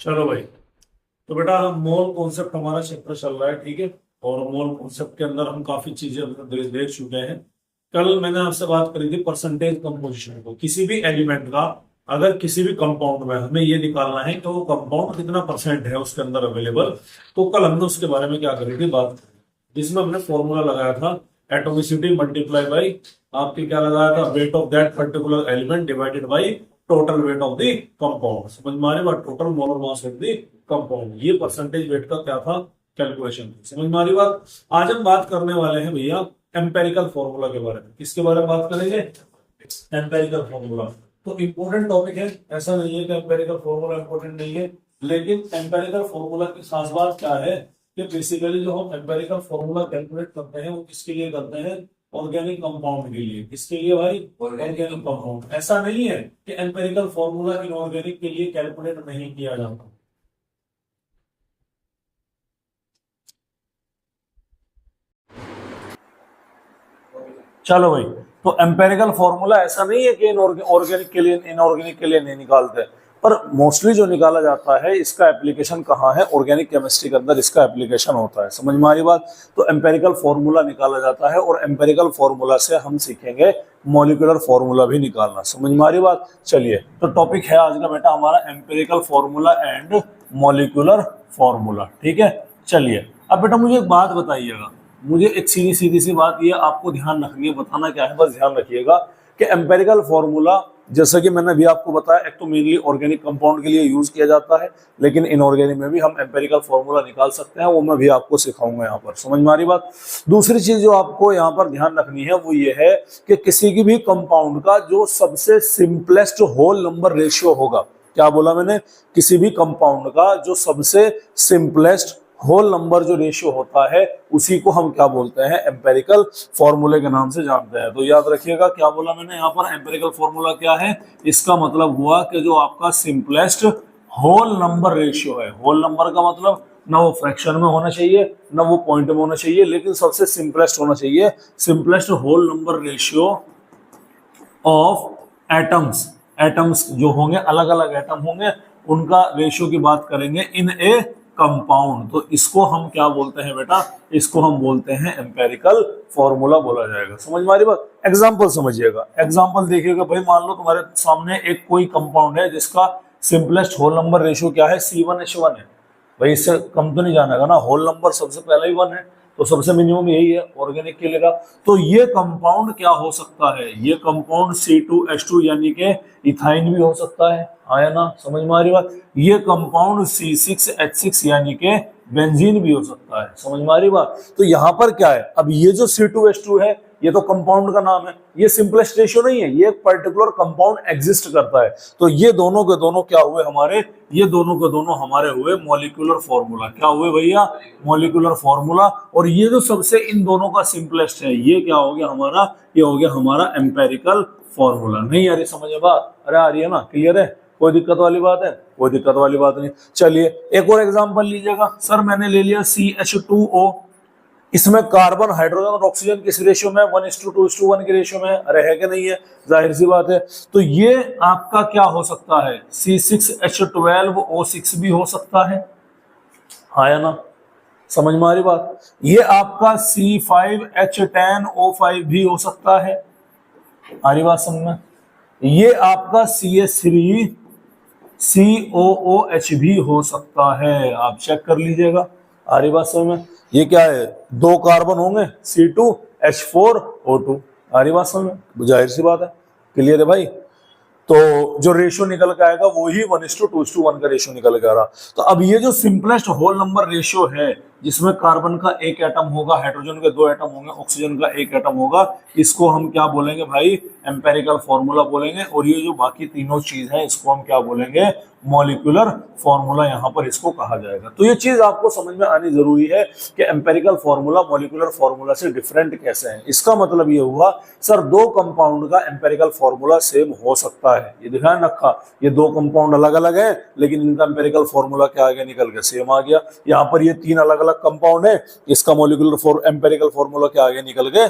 चलो भाई। तो बेटा हम मोल कॉन्सेप्ट हमारा चैप्टर चल रहा है, ठीक है। और मोल कॉन्सेप्ट के अंदर हम काफी चीजें देख चुके हैं। कल मैंने आपसे बात करी थी परसेंटेज कंपोजिशन को, किसी भी एलिमेंट का अगर किसी भी कंपाउंड में हमें ये निकालना है कि वो कंपाउंड कितना परसेंट है उसके अंदर अवेलेबल। तो कल हमने उसके बारे में क्या करी थी बात, जिसमें हमने फॉर्मूला लगाया था एटोमिसिटी मल्टीप्लाई बाई आपके क्या लगाया था, weight of that particular element divided by total weight of the compound. समझ में आ रही बात, total molar mass of the compound. ये परसेंटेज वेट का क्या था, कैलकुलेशन। समझ में आ रही बात। आज हम बात करने वाले हैं भैया एम्पेरिकल फॉर्मूला के बारे में। किसके बारे में बात करेंगे, एम्पेरिकल फॉर्मूला। तो इंपॉर्टेंट टॉपिक है, ऐसा नहीं है कि एम्पेरिकल फॉर्मूला इंपॉर्टेंट नहीं है, लेकिन एम्पेरिकल फॉर्मूला की खास बात क्या है कि बेसिकली जो हम एम्पेरिकल फॉर्मूला कैलकुलेट करते हैं वो किसके लिए करते हैं, ऑर्गेनिक कंपाउंड के लिए। किसके लिए भाई, ऑर्गेनिक कंपाउंड। ऐसा नहीं है कि एम्पेरिकल फॉर्मूला इनऑर्गेनिक के लिए कैलकुलेट नहीं किया जाता। चलो भाई, तो एम्पेरिकल फॉर्मूला ऐसा नहीं है कि ऑर्गेनिक के लिए इनऑर्गेनिक के लिए नहीं निकालते, पर मोस्टली जो निकाला जाता है इसका एप्लीकेशन कहाँ है, ऑर्गेनिक केमिस्ट्री के अंदर इसका एप्लीकेशन होता है। समझ में आ रही बात। तो एम्पेरिकल फॉर्मूला निकाला जाता है और एम्पेरिकल फॉर्मूला से हम सीखेंगे मॉलिक्यूलर फॉर्मूला भी निकालना। समझ में आ रही बात। चलिए, तो टॉपिक है आज का बेटा हमारा empirical formula and molecular formula, ठीक है। चलिए, अब बेटा मुझे एक बात बताइएगा, मुझे एक सीधी सी बात ये आपको ध्यान रखनी है, बताना क्या है बस ध्यान रखिएगा कि एम्पेरिकल फॉर्मूला जैसा कि मैंने अभी आपको बताया, एक तो मेनली ऑर्गेनिक कंपाउंड के लिए यूज किया जाता है, लेकिन इनऑर्गेनिक में भी हम एम्पेरिकल फॉर्मूला निकाल सकते हैं, वो मैं भी आपको सिखाऊंगा यहाँ पर। समझ में आ रही बात। दूसरी चीज जो आपको यहाँ पर ध्यान रखनी है वो ये है कि किसी की भी कंपाउंड का जो सबसे सिंपलेस्ट होल नंबर रेशियो होगा, क्या बोला मैंने, किसी भी कंपाउंड का जो सबसे सिंपलेस्ट होल नंबर जो रेशियो होता है उसी को हम क्या बोलते हैं, एम्पेरिकल फॉर्मूले के नाम से जानते हैं। तो याद रखिएगा क्या बोला मैंने यहाँ पर, एम्पेरिकल फॉर्मूला क्या है, इसका मतलब हुआ कि जो आपका सिंपलेस्ट होल नंबर रेशियो है। होल नंबर का मतलब ना वो फ्रैक्शन में होना चाहिए ना वो पॉइंट में होना चाहिए, लेकिन सबसे सिंपलेस्ट होना चाहिए, simplest whole number ratio of atoms. Atoms जो होंगे, अलग अलग एटम होंगे, उनका रेशियो की बात करेंगे इन ए कंपाउंड। तो इसको हम क्या बोलते हैं बेटा, इसको हम बोलते हैं एम्पेरिकल फॉर्मूला बोला जाएगा। समझ में आ रही बात। एग्जांपल समझिएगा, एग्जांपल देखिएगा भाई, मान लो तुम्हारे सामने एक कोई कंपाउंड है जिसका सिंपलेस्ट होल नंबर रेशियो क्या है, C1H1 है। भाई इससे कम तो नहीं जानेगा ना, होल नंबर सबसे पहला ही 1 है, तो सबसे मिनिमम यही है ऑर्गेनिक के लिए का। तो ये कंपाउंड क्या हो सकता है, ये कंपाउंड C2H2 यानी कि इथाइन भी हो सकता है, आया ना, समझ में आ रही बात। ये कंपाउंड C6H6 यानी कि बेंजीन भी हो सकता है, समझ में आ रही बात। तो यहाँ पर क्या है, अब ये जो C2H2 है ये तो कंपाउंड का नाम है, ये सिंपलेस्ट रेशियो नहीं है, ये एक पर्टिकुलर कंपाउंड एग्जिस्ट करता है। तो ये दोनों के दोनों क्या हुए हमारे, ये दोनों के दोनों हमारे हुए मॉलिक्यूलर फॉर्मूला। क्या हुए भैया, मॉलिक्यूलर फॉर्मूला। और ये जो सबसे इन दोनों का सिंपलेस्ट है, ये क्या हो गया हमारा, ये हो गया हमारा एम्पेरिकल फॉर्मूला। नहीं आ रही समझ में बात, अरे आ रही है ना, क्लियर है, कोई दिक्कत वाली बात है, कोई दिक्कत वाली बात नहीं। चलिए एक और एग्जांपल लीजिएगा। सर मैंने ले लिया CH2O, इसमें कार्बन हाइड्रोजन और ऑक्सीजन किस रेशियो में, 1:2:1 के रेशियो में, अरे है कि नहीं है, जाहिर सी बात है। तो ये आपका क्या हो सकता है, C6H12O6 भी हो सकता है, हाँ या ना, समझ में आ रही बात। ये आपका C5H10O5 भी हो सकता है, आ रही बात समझ में। ये आपका CH3COOH भी हो सकता है, आप चेक कर लीजिएगा, आ रही बात समझ में। ये क्या है, 2 कार्बन होंगे, C2H4O2, आ रही बात समझ में, जाहिर सी बात है, क्लियर है भाई। तो जो रेशियो निकल के आएगा वो ही 1:2:1 का रेशियो निकल के आ रहा। तो अब ये जो सिंपलेस्ट होल नंबर रेशियो है, जिसमें कार्बन का 1 एटम होगा, हाइड्रोजन के 2 एटम होंगे, ऑक्सीजन का 1 एटम होगा, इसको हम क्या बोलेंगे भाई, एम्पेरिकल फॉर्मूला बोलेंगे। और ये जो बाकी तीनों चीज है इसको हम क्या बोलेंगे, मॉलिक्यूलर फॉर्मूला, यहाँ पर इसको कहा जाएगा। तो ये चीज आपको समझ में आनी जरूरी है कि एम्पेरिकल फॉर्मूला मॉलिक्यूलर फॉर्मूला से डिफरेंट कैसे है। इसका मतलब ये हुआ सर 2 कंपाउंड का एम्पेरिकल फॉर्मूला सेम हो सकता है, ये ध्यान रखा, ये 2 कंपाउंड अलग अलग है लेकिन इनका एम्पेरिकल फॉर्मूला क्या आ गया, निकल के सेम आ गया। यहाँ पर ये 3 अलग अलग कंपाउंड है, इसका मॉलिक्यूलर एम्पेरिकल फॉर्मूला क्या आ गया, निकल के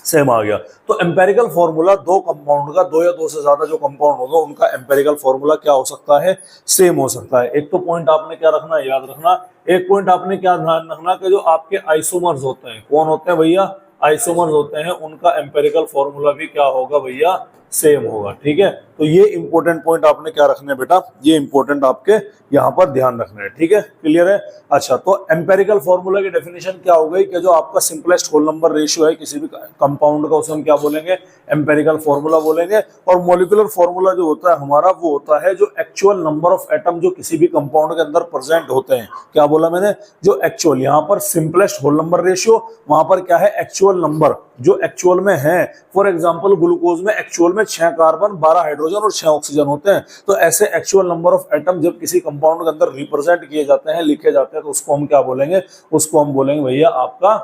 सेम आ गया। तो एम्पेरिकल फॉर्मूला दो कंपाउंड का, दो या दो से ज्यादा जो कंपाउंड होगा उनका एम्पेरिकल फॉर्मूला क्या हो सकता है, सेम हो सकता है। एक तो पॉइंट आपने क्या रखना है, याद रखना। एक पॉइंट आपने क्या ध्यान रखना कि जो आपके आइसोमर्स होते हैं, कौन होते हैं भैया, आइसोमर्स होते हैं, उनका एम्पेरिकल फॉर्मूला भी क्या होगा भैया, सेम होगा। ठीक है, तो ये इंपॉर्टेंट पॉइंट आपने क्या रखना है बेटा, ये इंपॉर्टेंट आपके यहाँ पर ध्यान रखना है। ठीक है, क्लियर है। अच्छा, तो एम्पेरिकल फॉर्मूला की डेफिनेशन क्या हो गई कि जो आपका सिंपलेस्ट होल नंबर रेशियो है किसी भी कंपाउंड का, उसे हम क्या बोलेंगे, एम्पेरिकल फॉर्मूला बोलेंगे। और मॉलिक्यूलर फॉर्मूला जो होता है हमारा, वो होता है जो एक्चुअल नंबर ऑफ एटम जो किसी भी कंपाउंड के अंदर प्रेजेंट होते हैं। क्या बोला मैंने, जो एक्चुअल, यहाँ पर सिंपलेस्ट होल नंबर रेशियो, वहां पर क्या है, एक्चुअल नंबर जो एक्चुअल में है। फॉर एग्जांपल ग्लूकोज में एक्चुअल में 6 कार्बन 12 हाइड्रोजन और 6 ऑक्सीजन होते हैं। तो ऐसे एक्चुअल नंबर ऑफ एटम जब किसी कंपाउंड के अंदर रिप्रेजेंट किए जाते हैं, लिखे जाते हैं, तो उसको हम क्या बोलेंगे, उसको हम बोलेंगे भैया आपका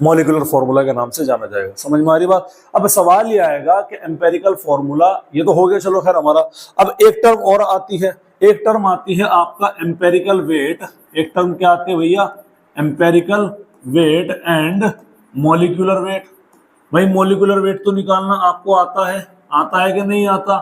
मॉलिक्यूलर फॉर्मूला के नाम से जाना जाएगा। समझ में आ रही बात। अब सवाल ये आएगा कि एम्पेरिकल फॉर्मूला ये तो हो गया, चलो खैर हमारा। अब एक टर्म और आती है, एक टर्म आती है आपका एम्पेरिकल वेट। एक टर्म क्या आती है भैया, empirical weight and molecular weight. भाई मॉलिक्यूलर वेट तो निकालना आपको आता है कि नहीं आता,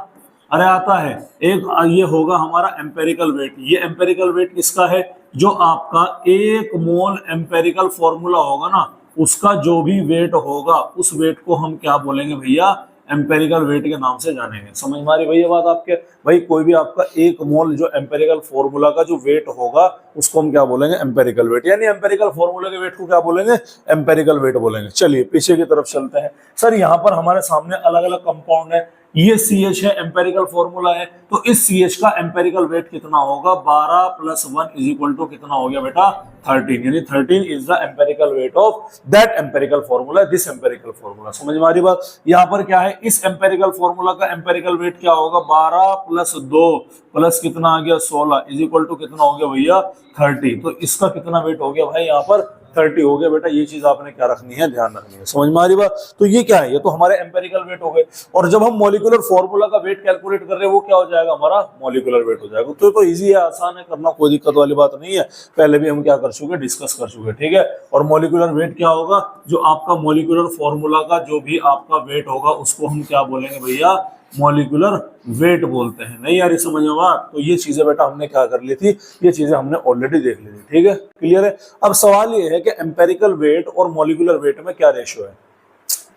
अरे आता है। एक ये होगा हमारा एम्पेरिकल वेट। ये एम्पेरिकल वेट किसका है, जो आपका 1 मोल एम्पेरिकल फॉर्मूला होगा ना, उसका जो भी वेट होगा उस वेट को हम क्या बोलेंगे भैया, एम्पेरिकल वेट के नाम से जानेंगे। समझ में आ रही भैया बात आपके। भाई कोई भी आपका 1 मोल जो एम्पेरिकल फॉर्मूला का जो वेट होगा उसको हम क्या बोलेंगे, एम्पेरिकल वेट। यानी एम्पेरिकल फॉर्मूला के वेट को क्या बोलेंगे, एम्पेरिकल वेट बोलेंगे। चलिए पीछे की तरफ चलते हैं। सर यहाँ पर हमारे सामने अलग अलग कंपाउंड है, ये CH है, एम्पेरिकल फॉर्मूला है, तो इस CH का एम्पेरिकल वेट कितना होगा, 12 + 1 = कितना हो गया बेटा, 13। यानी 13 is the empirical weight of that empirical formula, this empirical formula. समझ में आ रही बात। यहाँ पर क्या है, इस एम्पेरिकल फॉर्मूला का एम्पेरिकल वेट क्या होगा, 12 + 2 प्लस कितना आ गया, 16 = कितना हो गया भैया, 30। तो इसका कितना वेट हो गया भाई, यहाँ पर 30 हो गया बेटा। ये चीज आपने क्या रखनी है, ध्यान रखनी है। समझ में आ रही बात। तो ये क्या है, ये तो हमारे एम्पेरिकल वेट हो गए। और जब हम मॉलिक्यूलर फॉर्मूला का वेट कैलकुलेट कर रहे हैं, वो क्या हो जाएगा, हमारा मॉलिक्यूलर वेट हो जाएगा। तो इजी है, आसान है करना, कोई दिक्कत वाली बात नहीं है। पहले भी हम क्या कर चुके, डिस्कस कर चुके। ठीक है, और मॉलिक्यूलर वेट क्या होगा, जो आपका मॉलिक्यूलर फॉर्मूला का जो भी आपका वेट होगा उसको हम क्या बोलेंगे भैया, मॉलिक्यूलर वेट बोलते हैं। नहीं यार, समझ में आ। तो ये चीजें बेटा हमने क्या कर ली थी, ये चीजें हमने ऑलरेडी देख ली थी। ठीक है, क्लियर है। अब सवाल ये है कि एम्पेरिकल वेट और मॉलिक्यूलर वेट में क्या रेशियो है।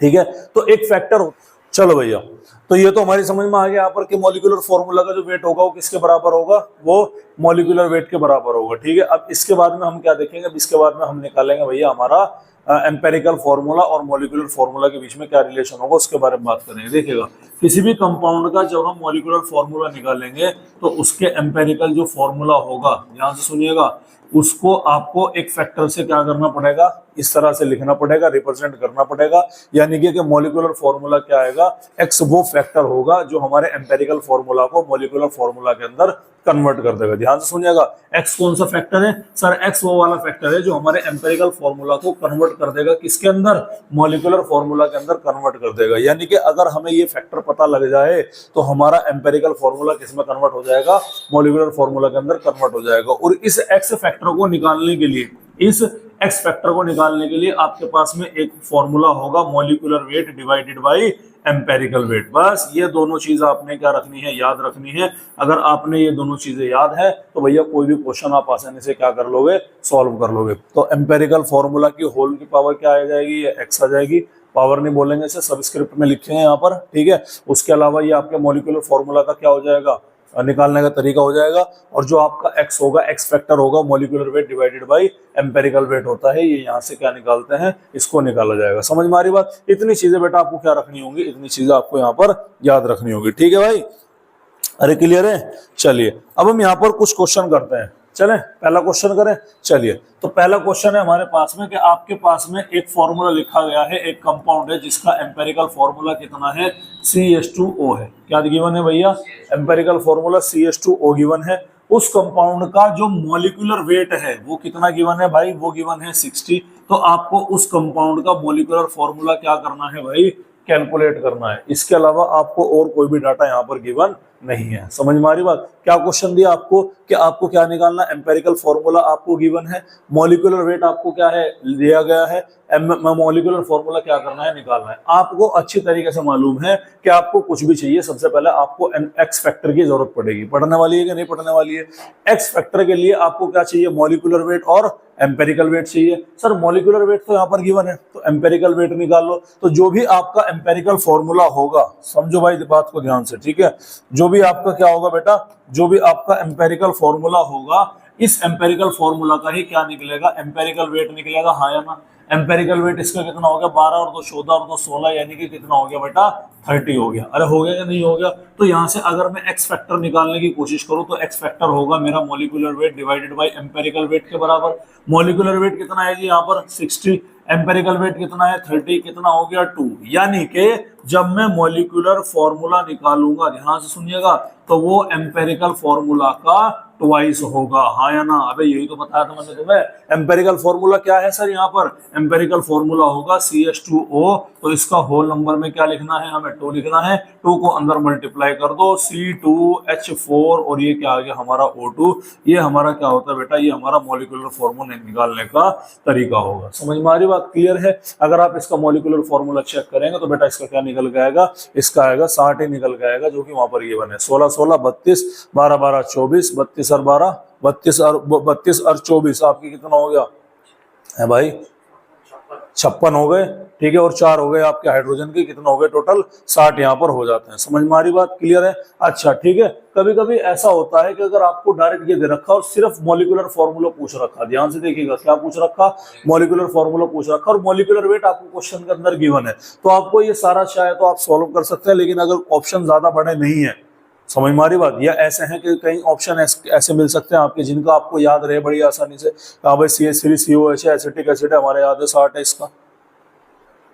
ठीक है, तो एक फैक्टर, चलो भैया, तो ये तो हमारी समझ में आ गया यहाँ पर कि मॉलिक्यूलर फॉर्मूला का जो वेट होगा वो किसके बराबर होगा, वो मॉलिक्यूलर वेट के बराबर होगा। ठीक है, अब इसके बाद में हम क्या देखेंगे, अब इसके बाद में हम निकालेंगे भैया हमारा एम्पेरिकल फॉर्मूला और मॉलिक्यूलर फॉर्मूला के बीच में क्या रिलेशन होगा, उसके बारे में बात करेंगे। देखिएगा, किसी भी कंपाउंड का जब हम मॉलिक्यूलर फॉर्मूला निकालेंगे तो उसके एम्पेरिकल जो फॉर्मूला होगा, ध्यान से सुनिएगा, उसको आपको एक फैक्टर से क्या करना पड़ेगा, इस तरह से लिखना पड़ेगा, रिप्रेजेंट करना पड़ेगा। यानी कि मॉलिक्यूलर फॉर्मूला क्या आएगा, एक्स वो फैक्टर होगा जो हमारे एम्पेरिकल फॉर्मूला को मॉलिक्यूलर फॉर्मूला के अंदर कन्वर्ट कर देगा। ध्यान से सुनिएगा, एक्स कौन सा फैक्टर है, सर एक्स वो वाला फैक्टर है जो हमारे एम्पेरिकल फॉर्मूला को कन्वर्ट कर देगा, किसके अंदर, मॉलिक्यूलर फॉर्मूला के अंदर कन्वर्ट कर देगा। यानी कि अगर हमें ये फैक्टर पता लग जाए तो हमारा एम्पेरिकल फॉर्मूला किसमें कन्वर्ट हो जाएगा, मॉलिक्यूलर फॉर्मूला के अंदर कन्वर्ट हो जाएगा। और इस एक्स फैक्टर को निकालने के लिए, इस एक्स फैक्टर को निकालने के लिए आपके पास में एक फॉर्मूला होगा, molecular weight divided by empirical weight. बस ये दोनों चीज आपने क्या रखनी है, याद रखनी है। अगर आपने ये दोनों चीजें याद है तो भैया कोई भी क्वेश्चन आप आसानी से क्या कर लोगे, सॉल्व कर लोगे। तो एम्पेरिकल फॉर्मूला की होल की पावर क्या आ जाएगी, ये एक्स आ जाएगी। पावर नहीं बोलेंगे, इसे सबस्क्रिप्ट में लिखे हैं यहाँ पर। ठीक है, उसके अलावा ये आपके मॉलिक्यूलर फॉर्मूला का क्या हो जाएगा, निकालने का तरीका हो जाएगा। और जो आपका एक्स होगा, एक्स फैक्टर होगा, molecular weight divided by empirical weight होता है, ये यहाँ से क्या निकालते हैं, इसको निकाला जाएगा। समझ में आ रही बात। इतनी चीजें बेटा आपको क्या रखनी होंगी, इतनी चीजें आपको यहाँ पर याद रखनी होगी। ठीक है भाई, अरे क्लियर है। चलिए अब हम यहाँ पर कुछ क्वेश्चन करते हैं। चलें, पहला क्वेश्चन करें। चलिए, तो पहला क्वेश्चन है हमारे पास में कि आपके पास में एक फॉर्मूला लिखा गया है, एक कंपाउंड है जिसका एम्पेरिकल फॉर्मूला कितना है, CH2O है। क्या गिवन है भैया, एम्पेरिकल फॉर्मूला CH2O गिवन है। उस कंपाउंड का जो मॉलिक्यूलर वेट है वो कितना गिवन है भाई, वो गिवन है 60। तो आपको उस कंपाउंड का मॉलिक्यूलर फॉर्मूला क्या करना है भाई, कैलकुलेट करना है। इसके अलावा आपको और कोई भी डाटा यहाँ पर गिवन नहीं है। समझ में आ रही बात? क्या क्वेश्चन दिया आपको कि आपको क्या निकालना, एम्पेरिकल फॉर्मूला आपको गिवन है, मॉलिक्यूलर वेट आपको क्या है दिया गया है, मॉलिक्यूलर फॉर्मूला क्या करना है, निकालना है। आपको अच्छी तरीके से मालूम है कि आपको कुछ भी चाहिए, सबसे पहले आपको एक्स फैक्टर की जरूरत पड़ेगी। पढ़ने वाली है कि नहीं पढ़ने वाली है? एक्स फैक्टर के लिए आपको क्या चाहिए, मॉलिक्यूलर वेट और एम्पेरिकल वेट चाहिए। सर मॉलिक्यूलर वेट तो यहाँ पर गिवन है, तो एम्पेरिकल वेट निकाल लो। तो जो भी आपका एम्पेरिकल फॉर्मूला होगा, समझो भाई बात को ध्यान से, ठीक है, जो भी आपका क्या होगा बेटा, जो भी आपका एम्पेरिकल फॉर्मूला होगा, इस एम्पेरिकल फॉर्मूला का ही क्या निकलेगा, एम्पेरिकल वेट निकलेगा। हाँ या ना? एम्पेरिकल वेट इसका कितना हो गया, 12 और 2 14 और 2 16, यानी कि कितना हो गया बेटा, 30 हो गया। अरे हो गया या नहीं हो गया? तो यहाँ से अगर मैं एक्स फैक्टर निकालने की कोशिश करूं तो एक्स फैक्टर होगा मेरा molecular weight divided by empirical weight के बराबर। मॉलिक्यूलर वेट कितना है जी यहाँ पर 60, एम्पेरिकल वेट कितना है 30, कितना हो गया 2। यानी कि जब मैं मॉलिक्यूलर फॉर्मूला निकालूंगा, ध्यान से सुनिएगा, तो वो एम्पेरिकल फॉर्मूला का ट्वाइस होगा। हाँ या ना? अबे यही तो बताया था मैंने तुम्हें। एम्पेरिकल फॉर्मूला क्या है सर यहाँ पर? एम्पेरिकल फॉर्मूला होगा CH2O, तो इसका होल नंबर में क्या लिखना है, हमें 2 लिखना है। 2 को अंदर मल्टीप्लाई कर दो, C2H4, और ये क्या आ गया हमारा O2। ये हमारा क्या होता है बेटा, ये हमारा मॉलिक्यूलर फॉर्मूला निकालने का तरीका होगा। समझ में आ रही बात? क्लियर है? अगर आप इसका मॉलिक्यूलर फॉर्मूला चेक करेंगे तो बेटा इसका क्या निकल के आएगा, इसका आएगा 60 ही निकल के आएगा, जो कि वहां पर ये बने 16 16 32, 12 12 24, 32 और 12 32 और 24, आपकी कितना हो गया है भाई, 56 हो गए, ठीक है, और 4 हो गए आपके हाइड्रोजन के, कितना हो गए टोटल, 60 यहाँ पर हो जाते हैं। समझ में आ रही बात? क्लियर है? अच्छा ठीक है। कभी कभी ऐसा होता है कि अगर आपको डायरेक्ट ये दे रखा और सिर्फ मॉलिक्यूलर फॉर्मूला पूछ रखा, ध्यान से देखिएगा, क्या पूछ रखा, मॉलिक्यूलर फॉर्मूला पूछ रखा, और मॉलिक्यूलर वेट आपको क्वेश्चन के अंदर गिवन है, तो आपको ये सारा चाहे तो आप सॉल्व कर सकते हैं, लेकिन अगर ऑप्शन ज्यादा बड़े नहीं है, समझ में आ रही बात, या ऐसे हैं कि कई ऑप्शन ऐसे मिल सकते हैं आपके जिनका आपको याद रहे बड़ी आसानी से, हाँ भाई CH3COH है, एसिटिक एसिड है, हमारे याद है 60 है इसका।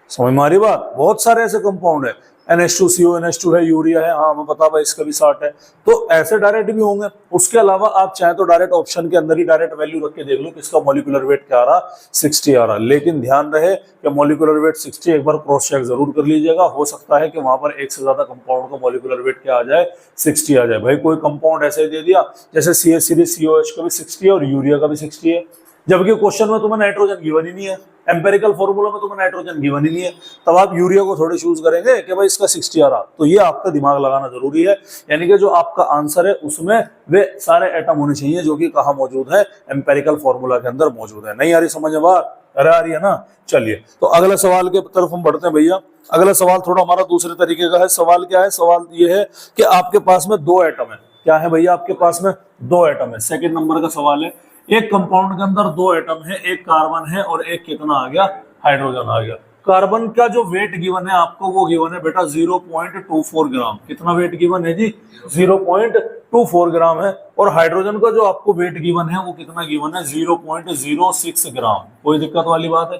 समझ में आ रही बात? बहुत सारे ऐसे कंपाउंड है, NH2CO NH2 है, यूरिया है, हाँ हमें पता भाई इसका भी 60 है। तो ऐसे डायरेक्ट भी होंगे। उसके अलावा आप चाहे तो डायरेक्ट ऑप्शन के अंदर ही डायरेक्ट वैल्यू रख के देख लो किसका मॉलिक्यूलर वेट क्या आ रहा, 60 आ रहा। लेकिन ध्यान रहे कि मॉलिक्यूलर वेट 60 एक बार क्रॉस चेक जरूर कर लीजिएगा, हो सकता है कि वहां पर एक से ज्यादा कंपाउंड का मॉलिक्यूलर वेट क्या आ जाए, 60 आ जाए। भाई कोई कंपाउंड ऐसे दे दिया जैसे CH3COH का भी 60 है और यूरिया का भी 60 है, जबकि क्वेश्चन में तुम्हें नाइट्रोजन गिवन ही नहीं है, एम्पेरिकल फॉर्मूला में तुम्हें नाइट्रोजन गिवन ही नहीं है, तब आप यूरिया को थोड़े चूज करेंगे कि भाई इसका 60 आ रहा। तो ये आपका दिमाग लगाना जरूरी है, यानी कि जो आपका आंसर है उसमें वे सारे एटम होने चाहिए जो कि कहाँ मौजूद है, एम्पेरिकल फॉर्मूला के अंदर मौजूद है। नहीं आ रही समझ में बात? अरे आ रही है ना? चलिए तो अगले सवाल के तरफ हम बढ़ते हैं भैया। अगला सवाल थोड़ा हमारा दूसरे तरीके का है। सवाल क्या है? सवाल ये है कि आपके पास में 2 एटम है। क्या है भैया? आपके पास में 2 एटम है। सेकेंड नंबर का सवाल है, एक कंपाउंड के अंदर 2 एटम है, एक कार्बन है और एक कितना आ गया, हाइड्रोजन आ गया। कार्बन का जो वेट गिवन है आपको, वो गिवन है बेटा 0.24 ग्राम। कितना वेट गिवन है जी? 0.24 ग्राम है। और हाइड्रोजन का जो आपको वेट गिवन है वो कितना गिवन है, 0.06 ग्राम। कोई दिक्कत वाली बात है?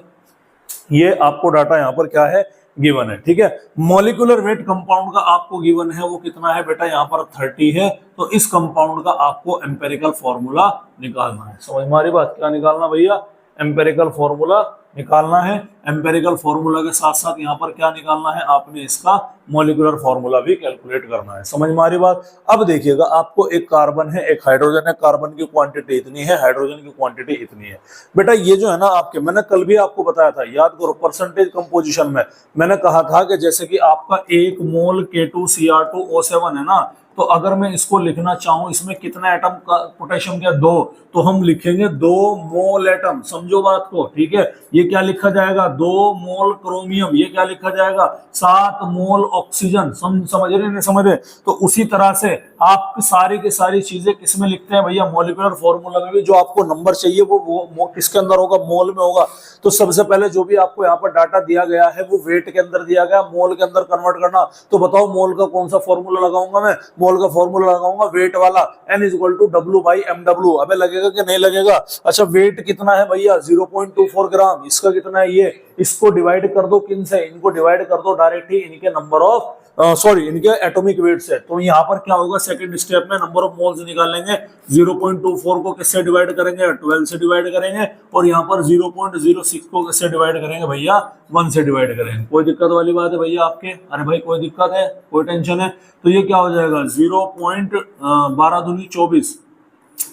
ये आपको डाटा यहाँ पर क्या है, गिवन है, ठीक है। मॉलिक्यूलर वेट कंपाउंड का आपको गिवन है वो कितना है बेटा, यहाँ पर 30 है। तो इस कंपाउंड का आपको एम्पेरिकल फॉर्मूला निकालना है। समझ में आ रही बात? क्या निकालना भैया? एम्पेरिकल फॉर्मूला निकालना है। एम्पेरिकल फॉर्मूला के साथ साथ यहाँ पर क्या निकालना है, आपने इसका मॉलिक्यूलर फॉर्मूला भी कैलकुलेट करना है। समझ में आ रही बात? अब देखिएगा, आपको एक कार्बन है, एक हाइड्रोजन है। कार्बन की क्वांटिटी इतनी है, हाइड्रोजन की क्वांटिटी इतनी है। बेटा ये जो है ना आपके, मैंने कल भी आपको बताया था, याद करो, परसेंटेज कंपोजिशन में मैंने कहा था कि जैसे कि आपका 1 मोल K2Cr2O7 है ना, तो अगर मैं इसको लिखना चाहूं, इसमें कितना एटम का पोटेशियम का 2, तो हम लिखेंगे 2 मोल एटम। समझो बात को, ठीक है। ये क्या लिखा जाएगा, 2 मोल क्रोमियम। ये क्या लिखा जाएगा, 7 मोल ऑक्सीजन। समझ रहे नहीं समझ रहे? तो उसी तरह से आप सारी की सारी चीजें किसमें लिखते हैं भैया, मॉलिक्यूलर फॉर्मूला में भी जो आपको नंबर चाहिए वो किसके अंदर होगा, मोल में होगा। तो सबसे पहले जो भी आपको यहाँ पर डाटा दिया गया है वो वेट के अंदर दिया गया, मोल के अंदर कन्वर्ट करना। तो बताओ मोल का कौन सा फॉर्मूला लगाऊंगा मैं? मोल का फॉर्मूला लगाऊंगा वेट वाला, N=W/mW। अबे लगेगा कि नहीं लगेगा? अच्छा वेट कितना है भैया, 0.24 ग्राम। इसका कितना है ये, इसको डिवाइड कर दो किन से, इनको डिवाइड कर दो डायरेक्टली इनके नंबर ऑफ सॉरी इनके एटॉमिक वेट से। तो यहाँ पर क्या होगा, सेकंड स्टेप में नंबर ऑफ मोल्स निकालेंगे, 0.24 को किससे डिवाइड करेंगे, 12 से डिवाइड करेंगे, और यहाँ पर 0.06 को किससे डिवाइड करेंगे भैया, 1 से डिवाइड करेंगे। कोई दिक्कत वाली बात है भैया आपके? अरे भाई कोई दिक्कत है, कोई टेंशन है? तो ये क्या हो जाएगा, 0.12 दूनी 24,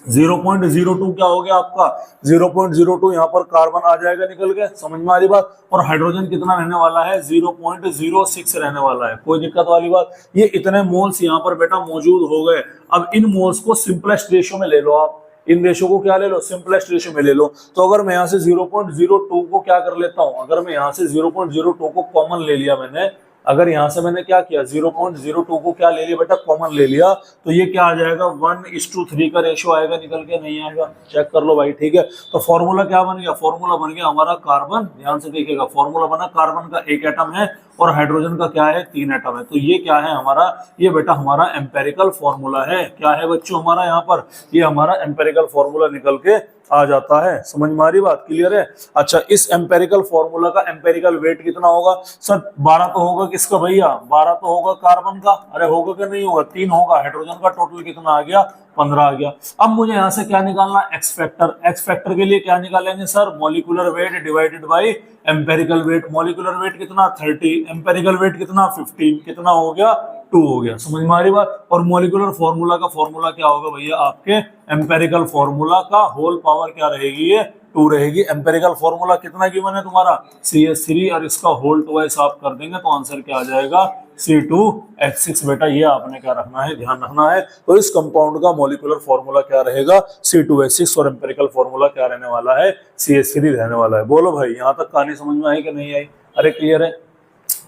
0.02 क्या हो गया आपका, 0.02 यहाँ पर कार्बन आ जाएगा निकल के, समझ में आ रही बात। और हाइड्रोजन कितना रहने वाला है, 0.06 रहने वाला है। कोई दिक्कत वाली बात? ये इतने मोल्स यहाँ पर बेटा मौजूद हो गए। अब इन मोल्स को सिंपलेस्ट रेशियो में ले लो आप, इन रेशियो को क्या ले लो, सिंपलेस्ट रेशियो में ले लो। तो अगर मैं यहाँ से 0.02 को क्या कर लेता हूँ, अगर मैं यहाँ से 0.02 को कॉमन ले लिया मैंने, अगर यहां से मैंने क्या किया, 0.02 को क्या ले लिया बेटा, कॉमन ले लिया, तो ये क्या आ जाएगा, 1:3 का रेशियो आएगा निकल के, नहीं आएगा? चेक कर लो भाई, ठीक है। तो फॉर्मूला क्या बन गया, फॉर्मूला बन गया हमारा कार्बन, ध्यान से देखिएगा, फॉर्मूला बना कार्बन का 1 एटम है और हाइड्रोजन का क्या है, 3 एटम है। तो ये क्या है हमारा, ये बेटा हमारा एम्पेरिकल फॉर्मूला है। क्या है बच्चों हमारा यहाँ पर, ये हमारा एम्पेरिकल फॉर्मूला निकल के आ जाता है। समझ में आ रही बात, क्लियर है? अच्छा, इस एम्पेरिकल फॉर्मूला का एम्पेरिकल वेट कितना होगा सर? 12 तो होगा किसका भैया, 12 तो होगा कार्बन का। अरे होगा कि नहीं होगा, 3 होगा। हाइड्रोजन का टोटल कितना आ गया, 15 आ गया। अब मुझे यहाँ से क्या निकालना, एक्स फैक्टर। एक्स फैक्टर के लिए क्या निकालेंगे sir, molecular weight divided by empirical weight. Molecular weight कितना, 30, एम्पेरिकल वेट कितना, 15, कितना हो गया, 2 हो गया। समझ में आ रही बात? और मॉलिक्यूलर फॉर्मूला का फॉर्मूला क्या होगा भैया, आपके एम्पेरिकल फॉर्मूला का होल पावर क्या रहेगी, ये 2 रहेगी। एम्पेरिकल फॉर्मूला कितना गिवन है तुम्हारा, CH3, और इसका होल ट्वाइस आप कर देंगे तो आंसर क्या आ जाएगा, C2H6। बेटा ये आपने क्या रखना है, ध्यान रखना है। तो इस कंपाउंड का मॉलिक्यूलर फॉर्मूला क्या रहेगा, C2H6, और एम्पेरिकल फॉर्मूला क्या रहने वाला है, CH3 रहने वाला है। बोलो भाई, यहाँ तक कहानी समझ में आई कि नहीं आई? अरे क्लियर है,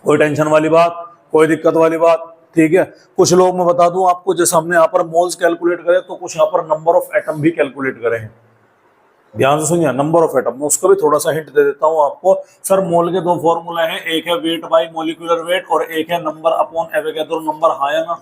कोई टेंशन वाली बात, कोई दिक्कत वाली बात? ठीक है। कुछ लोग मैं बता दूं आपको, जैसे हमने यहाँ पर मोल्स कैलकुलेट करे, तो कुछ यहाँ पर नंबर ऑफ एटम भी कैलकुलेट करे हैं। ध्यान से सुनिए, नंबर ऑफ एटम, मैं उसका भी थोड़ा सा हिंट दे देता हूँ आपको। सर मोल के 2 फॉर्मूला हैं, एक है वेट बाय मॉलिक्यूलर वेट और एक है नंबर अपॉन एवोगैड्रो नंबर। हाँ या ना?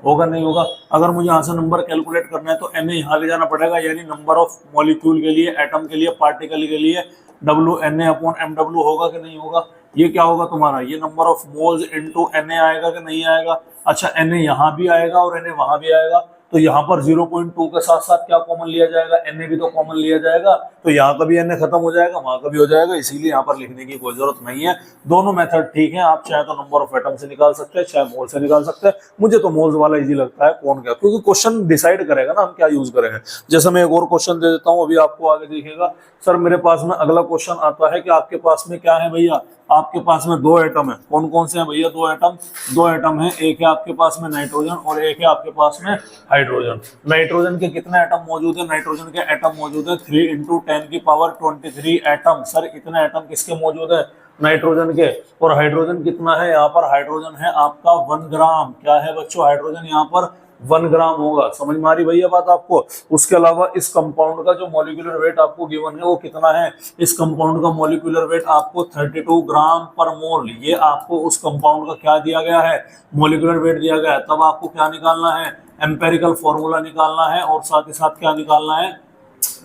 होगा नहीं होगा? अगर मुझे यहाँ से नंबर कैलकुलेट करना है तो Na यहाँ ले जाना पड़ेगा, यानी नंबर ऑफ मॉलिक्यूल के लिए, एटम के लिए, पार्टिकल के लिए WNA अपॉन MW होगा कि नहीं होगा? ये क्या होगा तुम्हारा, ये number of moles into Na आएगा कि नहीं आएगा? अच्छा, Na यहाँ भी आएगा और Na वहां भी आएगा, तो यहाँ पर 0.2 के साथ साथ क्या कॉमन लिया जाएगा, Na भी तो कॉमन लिया जाएगा, तो यहाँ का भी Na खत्म हो जाएगा, वहां का भी हो जाएगा, इसीलिए यहाँ पर लिखने की कोई जरूरत नहीं है। दोनों मेथड ठीक है, आप चाहे तो नंबर ऑफ एटम से निकाल सकते हैं, चाहे मोल से निकाल सकते हैं। मुझे तो मोल्स वाला इजी लगता है, कौन क्या, क्योंकि क्वेश्चन डिसाइड करेगा ना हम क्या यूज करेंगे। जैसे मैं एक और क्वेश्चन दे देता हूँ, अभी आपको आगे देखिएगा। सर मेरे पास में अगला क्वेश्चन आता है कि आपके पास में क्या है भैया, आपके पास में 2 एटम है। कौन कौन से हैं भैया, 2 एटम? 2 एटम है, एक है आपके पास में नाइट्रोजन और एक है आपके पास में हाइड्रोजन। नाइट्रोजन के कितने एटम मौजूद है, नाइट्रोजन के एटम मौजूद है 3 × 10⁻23 एटम। सर इतने एटम किसके मौजूद है, नाइट्रोजन के। और हाइड्रोजन कितना है यहाँ पर, हाइड्रोजन है आपका 1 ग्राम। क्या है बच्चों, हाइड्रोजन यहाँ पर 1 ग्राम होगा। समझ में आ रही भैया बात आपको? उसके अलावा इस कंपाउंड का जो मॉलिक्यूलर वेट आपको गिवन है वो कितना है, इस कंपाउंड का मॉलिक्यूलर वेट आपको 32 ग्राम पर मोल। ये आपको उस कंपाउंड का क्या दिया गया है, मॉलिक्यूलर वेट दिया गया है। तब आपको क्या निकालना है, एम्पेरिकल फॉर्मूला निकालना है, और साथ ही साथ क्या निकालना है,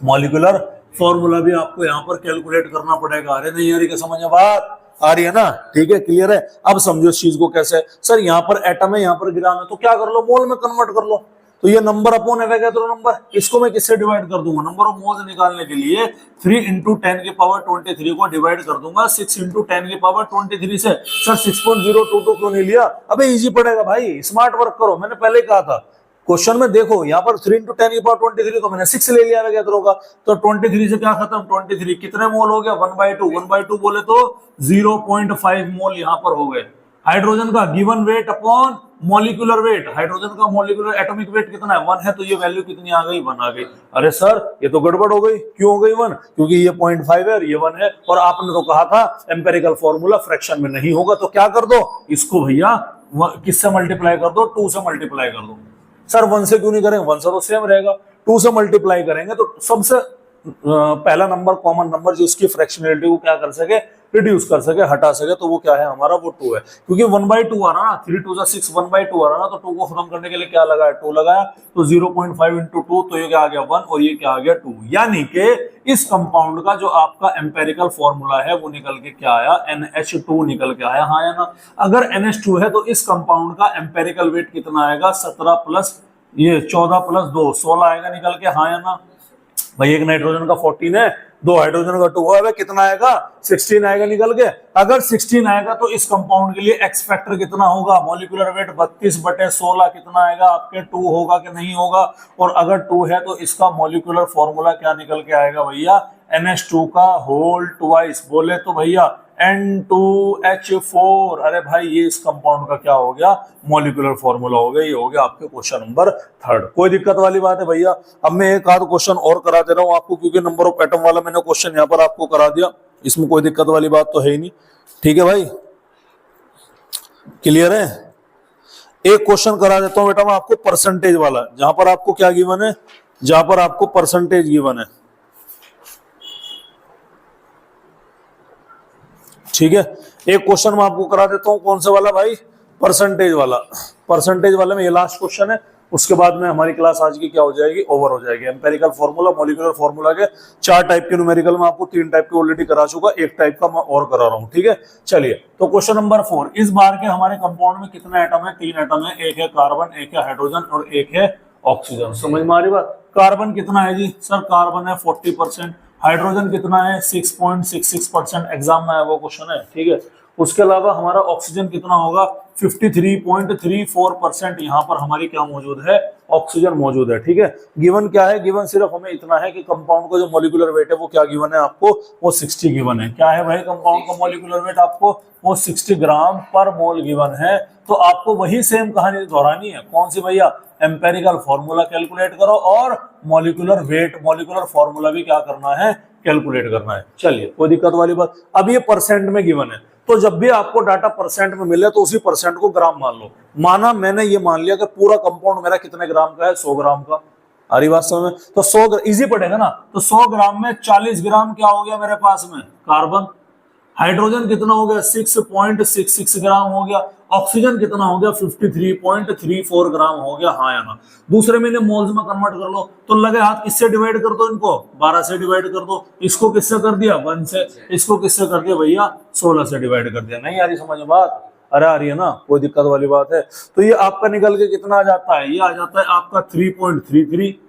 मॉलिक्यूलर फॉर्मूला भी आपको यहाँ पर कैलकुलेट करना पड़ेगा। अरे नहीं यार, क्या समझ में बात आ रही है ना? ठीक है, क्लियर है? अब समझो इस चीज को कैसे। सर यहाँ पर एटम है, यहाँ पर ग्राम है, तो क्या कर लो, मोल में कन्वर्ट कर लो। तो ये नंबर अपॉन एवोगैड्रो नंबर, इसको मैं किससे डिवाइड कर दूंगा, नंबर ऑफ मोल्स निकालने के लिए 3 × 10⁻23 को डिवाइड कर दूंगा 6 × 10⁻23 से। सर 6.022 क्यों नहीं लिया? अबे इजी पड़ेगा भाई, स्मार्ट वर्क करो, मैंने पहले कहा था। क्वेश्चन में देखो, यहाँ पर 3 × 10⁻23 तो मैंने 6 ले लिया एवोगैड्रो का, तो 23 से क्या खत्म, 23 कितने मोल हो गया, 1/2। 1/2 बोले तो 0.5 मोल यहाँ पर हो गए। हाइड्रोजन का given weight upon molecular weight, hydrogen का मॉलिक्यूलर एटॉमिक वेट कितना है, 1 है, तो ये वैल्यू कितनी आ गई, 1 आ गई। अरे सर ये तो गड़बड़ हो गई, क्यों हो गई 1? क्योंकि ये 0.5 है और ये 1 है, और आपने तो कहा था एम्पेरिकल फॉर्मूला फ्रैक्शन में नहीं होगा, तो क्या कर दो, इसको भैया किससे मल्टीप्लाई कर दो, 2 से मल्टीप्लाई कर दो। सर 1 से क्यों नहीं करेंगे, 1 से तो सेम रहेगा, 2 से मल्टीप्लाई करेंगे तो सबसे पहला नंबर, कॉमन नंबर जो उसकी फ्रैक्शनलिटी को क्या कर सके, रिड्यूस कर सके, हटा सके, तो वो क्या है हमारा, वो 2 है। क्योंकि 1/2 आ रहा ना, 3 2 6, 1/2 आ रहा ना, तो 2 को खत्म करने के लिए क्या लगाया, 2 लगाया, तो 0.5 इंटू 2, तो ये क्या आ गया 1 और ये क्या आ गया 2। यानी कि इस कंपाउंड का जो आपका एम्पेरिकल फॉर्मूला है वो निकल के क्या आया, NH2 निकल के आया, हाँ या ना। अगर NH2 है तो इस कंपाउंड का एम्पेरिकल वेट कितना आएगा, 17 प्लस ये 14 प्लस 2 16 आएगा निकल के, हाँ या ना। भाई एक नाइट्रोजन का 14 है, 2 हाइड्रोजन का 2 है, कितना आएगा 16 आएगा निकल के। अगर 16 आएगा तो इस कंपाउंड के लिए एक्स फैक्टर कितना होगा, मॉलिक्यूलर वेट 32/16 कितना आएगा आपके, 2 होगा कि नहीं होगा। और अगर 2 है तो इसका मॉलिक्यूलर फॉर्मूला क्या निकल के आएगा भैया, NH2 का होल ट्वाइस, बोले तो भैया N2H4। अरे भाई ये इस कंपाउंड का क्या हो गया, मॉलिक्यूलर फॉर्मूला हो गया। ये हो गया आपके क्वेश्चन नंबर 3। कोई दिक्कत वाली बात है भैया? अब मैं एक आध क्वेश्चन और करा दे रहा हूं आपको, क्योंकि नंबर ऑफ एटम वाला मैंने क्वेश्चन यहाँ पर आपको करा दिया, इसमें कोई दिक्कत वाली बात तो है ही नहीं। ठीक है भाई, क्लियर है? एक क्वेश्चन करा देता हूं बेटा मैं आपको परसेंटेज वाला, जहां पर आपको क्या गिवन है, जहां पर आपको परसेंटेज गिवन है। ठीक है, एक क्वेश्चन मैं आपको करा देता हूं, कौन सा वाला भाई, परसेंटेज वाला। परसेंटेज वाले में ये लास्ट क्वेश्चन है, उसके बाद में हमारी क्लास आज की क्या हो जाएगी, ओवर हो जाएगी। एम्पेरिकल फॉर्मूला, मॉलिक्यूलर फॉर्मूला के 4 टाइप के न्यूमेरिकल में आपको 3 टाइप के ऑलरेडी करा चुका, 1 टाइप का मैं और करा रहा हूं। ठीक है, चलिए तो क्वेश्चन नंबर 4, इस बार के हमारे कंपाउंड में कितने एटम है, 3 एटम है, एक है कार्बन, एक है हाइड्रोजन और एक है ऑक्सीजन। समझ में आ रही बात? कार्बन कितना है जी, सर कार्बन है 40%, हाइड्रोजन कितना है 6.66%, एग्जाम में आया वो क्वेश्चन है। ठीक है, उसके अलावा हमारा ऑक्सीजन कितना होगा, 53.34%, यहाँ पर हमारी क्या मौजूद है, ऑक्सीजन मौजूद है। ठीक है, गिवन क्या है, गिवन सिर्फ हमें इतना है कि कंपाउंड का जो मॉलिक्यूलर वेट है वो क्या गिवन है आपको, वो 60 गिवन है। क्या है भाई, कंपाउंड का मॉलिक्यूलर वेट आपको वो 60 ग्राम पर मोल गिवन है। तो आपको वही सेम कहानी दोहरानी है, कौन सी भैया, एम्पेरिकल फॉर्मूला कैलकुलेट करो और मॉलिक्यूलर वेट, मॉलिक्यूलर फॉर्मूला भी क्या करना है, कैलकुलेट करना है। चलिए कोई दिक्कत वाली बात। अब ये परसेंट में गिवन है, तो जब भी आपको डाटा परसेंट में मिले तो उसी परसेंट को ग्राम मान लो। माना मैंने ये मान लिया कि पूरा कंपाउंड मेरा कितने ग्राम का है, 100 ग्राम का। आ रही बात समझ में? तो 100 इजी पड़ेगा ना, तो 100 ग्राम में 40 ग्राम क्या हो गया मेरे पास में, कार्बन। हाइड्रोजन कितना हो गया, 6.66 ग्राम हो गया। ऑक्सीजन कितना हो गया, 53.34 ग्राम हो गया, हाँ या ना। दूसरे महीने मोल्स में कन्वर्ट कर लो, तो लगे हाथ किससे डिवाइड कर दो, इनको 12 से डिवाइड कर दो। इसको किससे कर दिया, 1 से। इसको किससे कर दिया भैया, 16 से डिवाइड कर दिया। नहीं आ रही समझ में बात? अरे आ रही है ना, कोई दिक्कत वाली बात है? तो ये आपका निकल के कितना आ जाता है, ये आ जाता है आपका 3.33।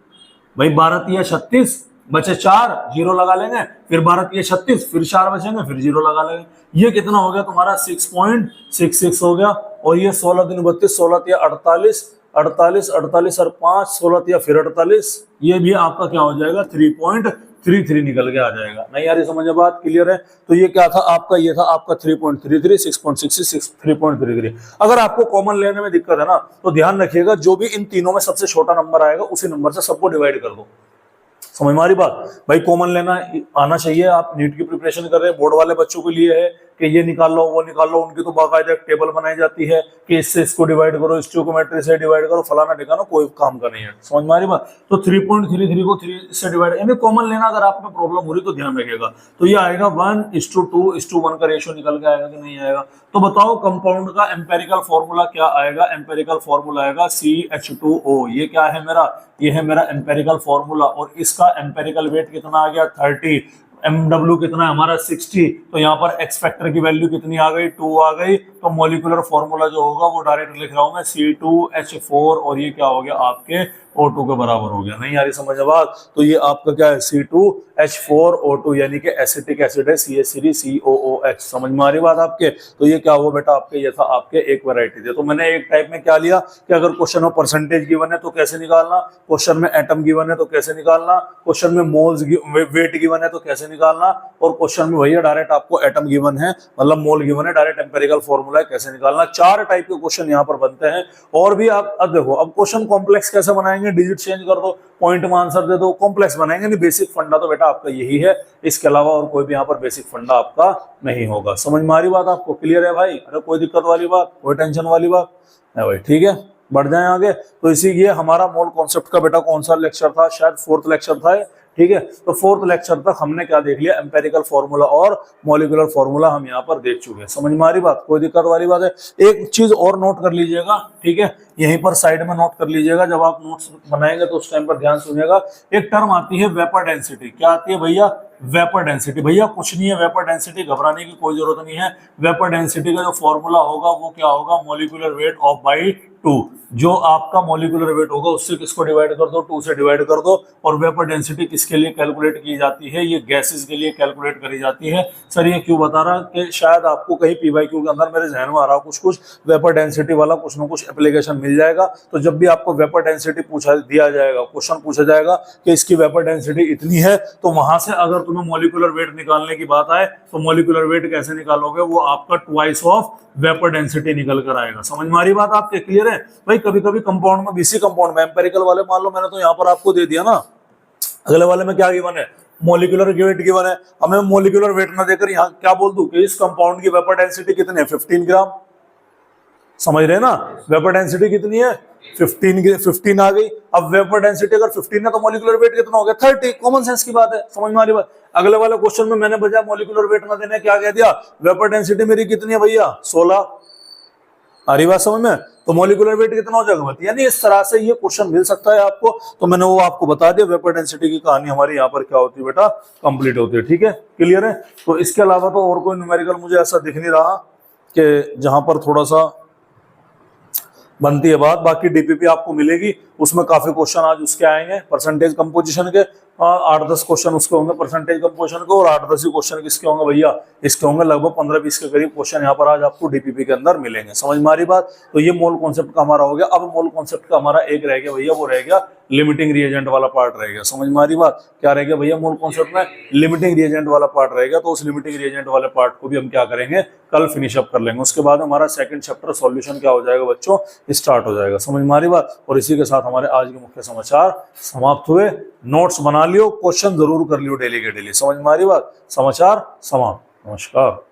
भाई 12 × 36 बचे 4, 0 लगा लेंगे, फिर 12 × 36 फिर 4 बचेंगे, फिर 0 लगा लेंगे। ये कितना हो गया तुम्हारा, 6.66 हो गया। और ये 16 दूनी 32, 16 × 48, 48 48 और 5, 16 × फिर 48, ये भी आपका क्या हो जाएगा, 3.33 निकल के आ जाएगा। नहीं यार ये समझ में बात, क्लियर है? तो ये क्या था आपका, ये था आपका 3.33, 6.66, 3.33। अगर आपको कॉमन लेने में दिक्कत है ना, तो ध्यान रखिएगा जो भी इन तीनों में सबसे छोटा नंबर आएगा उसी नंबर से सबको डिवाइड कर दो। समझ में आ रही बात? भाई कॉमन लेना आना चाहिए। आप नीट की प्रिपरेशन कर रहे हैं, बोर्ड वाले बच्चों के लिए है कि ये निकाल लो वो निकाल लो, उनकी तो बाकायदा एक टेबल बनाई जाती है कि इससे इसको डिवाइड करो, इस ट्रिग्नोमेट्री से डिवाइड करो, फलाना ठिकाना, कोई काम का नहीं है। समझ में आ रही बात? तो 3.33 को 3 से डिवाइड, यानी कॉमन लेना अगर आप में प्रॉब्लम हो रही तो ध्यान रखिएगा। तो ये आएगा 1:2:1 का रेशियो निकल के आएगा कि नहीं आएगा? तो बताओ कंपाउंड का एम्पेरिकल फॉर्मूला क्या आएगा? एम्पेरिकल फॉर्मूला आएगा CH2O। ये क्या है मेरा, ये है मेरा एम्पेरिकल फॉर्मूला। और इसका एम्पेरिकल वेट कितना आ गया, 30। MW कितना है हमारा, 60। तो यहाँ पर एक्स फैक्टर की वैल्यू कितनी आ गई, 2 आ गई। तो मॉलिक्यूलर फॉर्मूला जो होगा वो डायरेक्ट लिख रहा हूं मैं, C2H4, और ये क्या हो गया आपके O2 के बराबर हो गया। नहीं यार समझ बात? तो ये आपका क्या है, C2H4O2, यानी कि एसिटिक एसिड है, CH3COOH। समझ में आ रही बात आपके? तो ये क्या हुआ बेटा आपके, ये था आपके एक वैरायटी थे। तो मैंने एक टाइप में क्या लिया कि अगर क्वेश्चन में परसेंटेज गिवन है तो कैसे निकालना, क्वेश्चन में एटम गिवन है तो कैसे निकालना, क्वेश्चन में मोल्स वेट गिवन है तो कैसे निकालना, और क्वेश्चन में भैया डायरेक्ट आपको एटम गिवन है, मतलब मोल गिवन है, डायरेक्ट एम्पेरिकल फॉर्मूला है, कैसे निकालना। 4 टाइप के क्वेश्चन यहाँ पर बनते हैं। और भी आप अब देखो, अब क्वेश्चन कॉम्प्लेक्स कैसे बनाएंगे, डिजिट चेंज कर दो, पॉइंट में आंसर दे दो, कॉम्प्लेक्स बनाएंगे नहीं। बेसिक फंडा तो बेटा आपका यही है, इसके अलावा और कोई भी यहाँ पर बेसिक फंडा आपका नहीं होगा। समझ में आ रही बात आपको, क्लियर है भाई? अरे कोई दिक्कत वाली बात, कोई टेंशन वाली बात है भाई? ठीक है, बढ़ जाए आगे। तो इसी ये हमारा मोल कॉन्सेप्ट का बेटा कौन सा लेक्चर था, शायद 4th लेक्चर था। ठीक है। तो फोर्थ लेक्चर तक हमने क्या देख लिया, एम्पेरिकल फॉर्मूला और मॉलिक्यूलर फॉर्मूला हम यहाँ पर देख चुके हैं। समझ में आ रही बात, कोई दिक्कत वाली बात है? एक चीज और नोट कर लीजिएगा, ठीक है, यहीं पर साइड में नोट कर लीजिएगा, जब आप नोट्स बनाएंगे तो उस टाइम पर ध्यान सुनिएगा। एक टर्म आती है वेपर डेंसिटी। क्या आती है भैया? Vapour density. भैया कुछ नहीं है वेपर डेंसिटी, घबराने की कोई जरूरत नहीं है। वेपर डेंसिटी का जो फॉर्मूला होगा वो क्या होगा? Molecular weight of by 2। जो आपका मॉलिक्यूलर वेट होगा उससे किसको डिवाइड कर दो? 2 से डिवाइड कर दो। और वेपर डेंसिटी किसके लिए कैलकुलेट की जाती है? ये गैसेस के लिए कैलकुलेट करी जाती है। सर ये क्यों बता रहा कि शायद आपको कहीं पीवाईक्यू के अंदर मेरे जहन में आ रहा कुछ वेपर डेंसिटी वाला कुछ ना कुछ एप्लीकेशन मिल जाएगा। तो जब भी आपको वेपर डेंसिटी पूछा दिया जाएगा, क्वेश्चन पूछा जाएगा कि इसकी वेपर डेंसिटी इतनी है, तो वहां से अगर तुम्हें मॉलिक्यूलर वेट निकालने की बात आए तो मॉलिक्यूलर वेट कैसे निकालोगे? वो आपका ट्वाइस ऑफ वेपर डेंसिटी निकल कर आएगा। समझ में आ रही बात आपके? क्लियर है भाई? कभी कभी कंपाउंड में, बीसी कंपाउंड में, एम्पेरिकल वाले मान लो मैंने तो यहाँ पर आपको दे दिया ना, अगले वाले में क्या गिवन है? मॉलिक्यूलर वेट गिवन है। हमें मॉलिक्यूलर वेट ना देकर यहाँ क्या बोल दूं कि इस कंपाउंड की वेपर डेंसिटी कितनी है? 15 ग्राम। समझ रहे हैं ना? वेपर डेंसिटी कितनी है? 15 आ गई। अब वेपर डेंसिटी अगर 15 है तो मॉलिक्यूलर वेट कितना हो गया? 30। कॉमन सेंस की बात है। समझ में आ रही बात? अगले वाले क्वेश्चन में मैंने बजाय मॉलिक्यूलर वेट ना देने क्या कह दिया? वेपर डेंसिटी मेरी कितनी है भैया? 16। आ रही बात समझ में? तो मॉलिक्यूलर वेट कितना हो जाएगा? यानी इस तरह से ये क्वेश्चन मिल सकता है आपको। तो मैंने वो आपको बता दिया। वेपर डेंसिटी की कहानी हमारी यहाँ पर क्या होती है बेटा? कंप्लीट होती है। ठीक है, क्लियर है? तो इसके अलावा तो और कोई न्यूमेरिकल मुझे ऐसा दिख नहीं रहा कि जहां पर थोड़ा सा बनती है बात। बाकी डीपीपी आपको मिलेगी, उसमें काफी क्वेश्चन आज उसके आएंगे परसेंटेज कंपोजिशन के। 8-10 क्वेश्चन उसके होंगे परसेंटेज कंपोजिशन के, और 8-10 ही क्वेश्चन किसके होंगे भैया? इसके होंगे। लगभग 15-20 के करीब क्वेश्चन यहाँ पर आज आपको डीपीपी के अंदर मिलेंगे। समझ में आ रही बात? तो ये मोल कॉन्सेप्ट का हमारा हो गया। अब मोल कॉन्सेप्ट का हमारा एक रह गया भैया, वो रह गया लिमिटिंग रिएजेंट वाला पार्ट रह गया। समझ में आ रही बात? क्या रह गया भैया मोल कॉन्सेप्ट में? लिमिटिंग रिएजेंट वाला पार्ट रहेगा। तो उस लिमिटिंग रिएजेंट वाले पार्ट को भी हम क्या करेंगे? कल फिनिश अप कर लेंगे। उसके बाद हमारा सेकंड चैप्टर सॉल्यूशन क्या हो जाएगा बच्चों? स्टार्ट हो जाएगा। समझ में आ रही बात? और इसी के साथ हमारे आज के मुख्य समाचार समाप्त हुए। नोट्स बना लियो, क्वेश्चन जरूर कर लियो डेली के डेली। समझ में आ रही बात? समाचार समाप्त। नमस्कार।